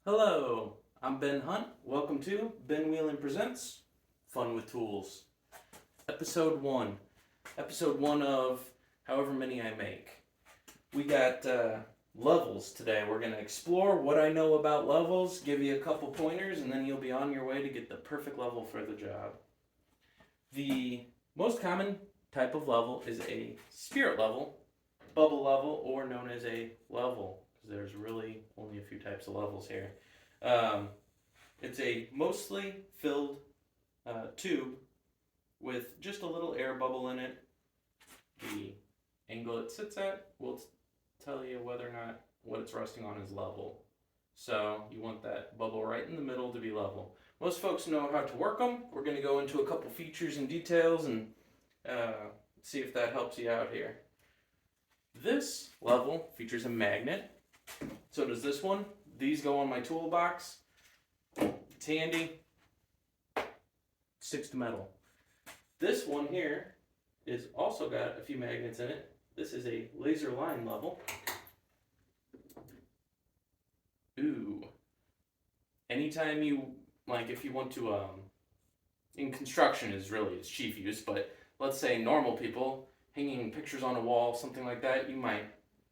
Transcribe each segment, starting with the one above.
Hello, I'm Ben Hunt. Welcome to Ben Whelan Presents Fun with Tools. Episode 1. Episode 1 of however many I make. We got levels today. We're going to explore what I know about levels, give you a couple pointers, and then you'll be on your way to get the perfect level for the job. The most common type of level is a spirit level, bubble level, or known as a level. There's really only a few types of levels here. It's a mostly filled tube with just a little air bubble in it. The angle it sits at will tell you whether or not what it's resting on is level. So you want that bubble right in the middle to be level. Most folks know how to work them. We're going to go into a couple features and details and see if that helps you out here. This level features a magnet. So does this one. These go on my toolbox. It's handy. Sticks to metal. This one here is also got a few magnets in it. This is a laser line level. Ooh. Anytime you, if you want to, in construction is really its chief use, but let's say normal people hanging pictures on a wall, something like that, you might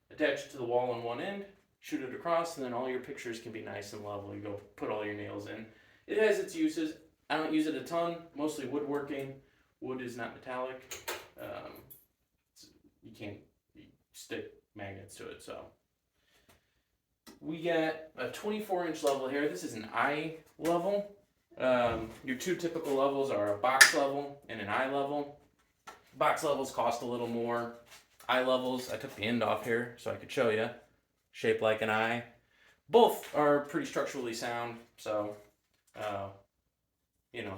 attach it to the wall on one end, shoot it across, and then all your pictures can be nice and level. You go put all your nails in. It has its uses. I don't use it a ton, mostly woodworking. Wood is not metallic. You can't stick magnets to it, so. We got a 24-inch level here. This is an eye level. Your two typical levels are a box level and an eye level. Box levels cost a little more. Eye levels, I took the end off here so I could show you. Shaped like an eye. Both are pretty structurally sound, so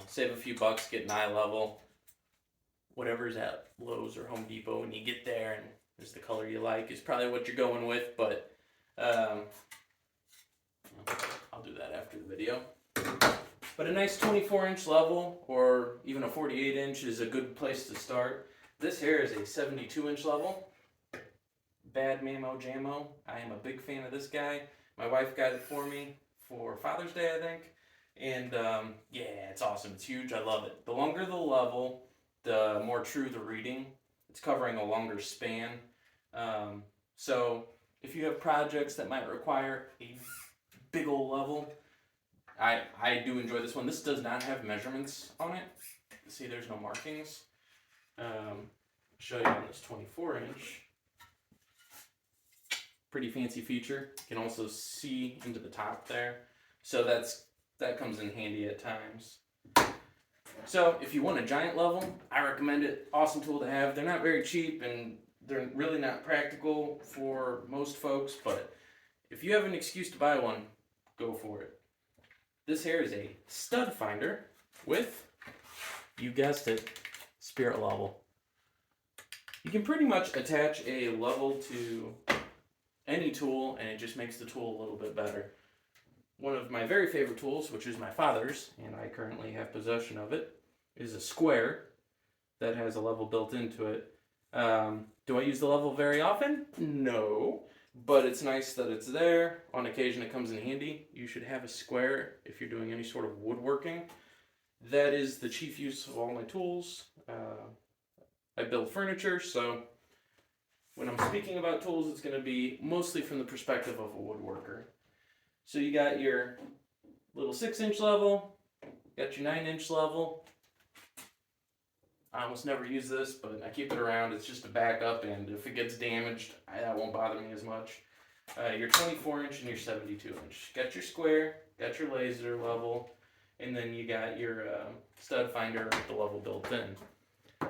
save a few bucks, get an eye level. Whatever's at Lowe's or Home Depot when you get there and there's the color you like is probably what you're going with, but I'll do that after the video. But a nice 24-inch level or even a 48-inch is a good place to start. This here is a 72-inch level. Bad Mammo Jammo. I am a big fan of this guy. My wife got it for me for Father's Day, I think. And it's awesome. It's huge. I love it. The longer the level, the more true the reading. It's covering a longer span. So if you have projects that might require a big old level, I do enjoy this one. This does not have measurements on it. See, there's no markings. Show you on this 24-inch. Pretty fancy feature. You can also see into the top there. So that comes in handy at times. So if you want a giant level, I recommend it. Awesome tool to have. They're not very cheap and they're really not practical for most folks, but if you have an excuse to buy one, go for it. This here is a stud finder with, you guessed it, spirit level. You can pretty much attach a level to any tool and it just makes the tool a little bit better. One of my very favorite tools, which is my father's, and I currently have possession of it, is a square that has a level built into it. Do I use the level very often? No, but it's nice that it's there. On occasion it comes in handy. You should have a square if you're doing any sort of woodworking. That is the chief use of all my tools. I build furniture, so when I'm speaking about tools, it's going to be mostly from the perspective of a woodworker. So you got your little 6-inch level, got your 9-inch level. I almost never use this, but I keep it around. It's just a backup, and if it gets damaged, that won't bother me as much. Your 24-inch and your 72-inch. Got your square, got your laser level, and then you got your stud finder with the level built in.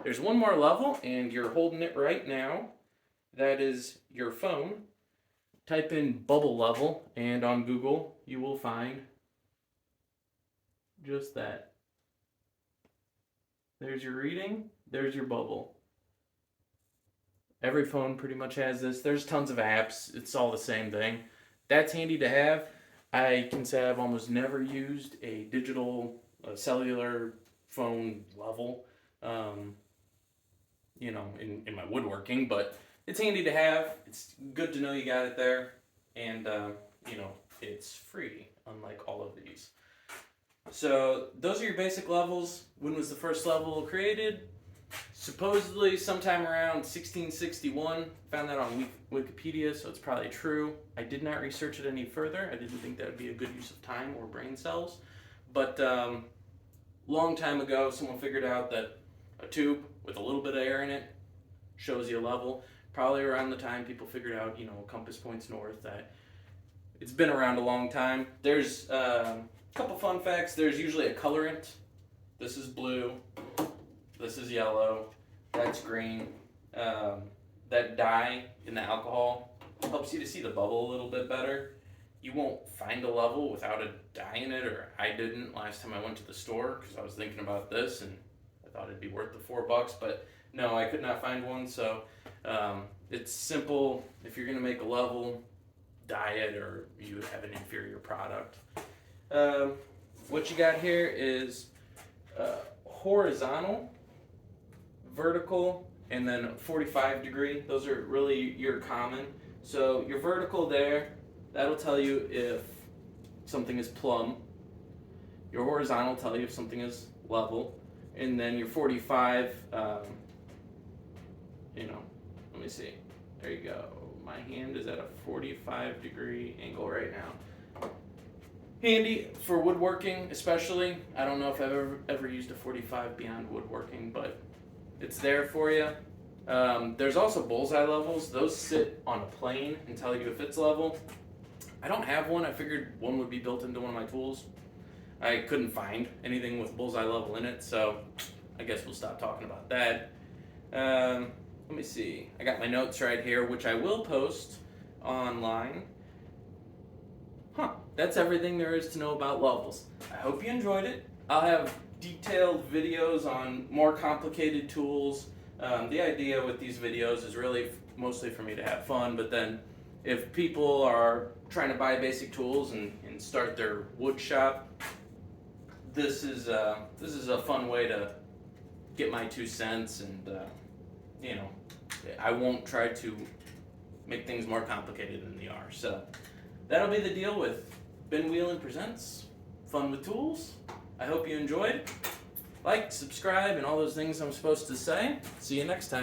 There's one more level, and you're holding it right now. That is your phone. Type in bubble level, and on Google, you will find just that. There's your reading, there's your bubble. Every phone pretty much has this. There's tons of apps. It's all the same thing. That's handy to have. I can say I've almost never used a digital cellular phone level, in my woodworking, but it's handy to have. It's good to know you got it there, and it's free, unlike So those are your basic levels. When was the first level created? Supposedly sometime around 1661. Found that on Wikipedia, so it's probably true. I did not research it any further. I didn't think that would be a good use of time or brain cells. But long time ago, someone figured out that a tube with a little bit of air in it shows you a level. Probably around the time people figured out, compass points north. That it's been around a long time. There's a couple fun facts. There's usually a colorant. This is blue. This is yellow. That's green. That dye in the alcohol helps you to see the bubble a little bit better. You won't find a level without a dye in it, or I didn't last time I went to the store because I was thinking about this and I thought it'd be worth the $4, but no, I could not find one. So it's simple. If you're gonna make a level, dye it, or you have an inferior product. What you got here is horizontal, vertical, and then 45 degree. Those are really your common. So your vertical there, that'll tell you if something is plumb. Your horizontal will tell you if something is level. And then your 45, let me see. There you go. My hand is at a 45 degree angle right now. Handy for woodworking, especially. I don't know if I've ever used a 45 beyond woodworking, but it's there for you. There's also bullseye levels. Those sit on a plane and tell you if it's level. I don't have one. I figured one would be built into one of my tools. I couldn't find anything with bullseye level in it, so I guess we'll stop talking about that. Let me see. I got my notes right here, which I will post online. That's everything there is to know about levels. I hope you enjoyed it. I'll have detailed videos on more complicated tools. The idea with these videos is really mostly for me to have fun, but then if people are trying to buy basic tools and start their wood shop, this is a fun way to get my 2 cents, and I won't try to make things more complicated than they are. So that'll be the deal with Ben Whelan Presents Fun with Tools. I hope you enjoyed. Like, subscribe, and all those things I'm supposed to say. See you next time.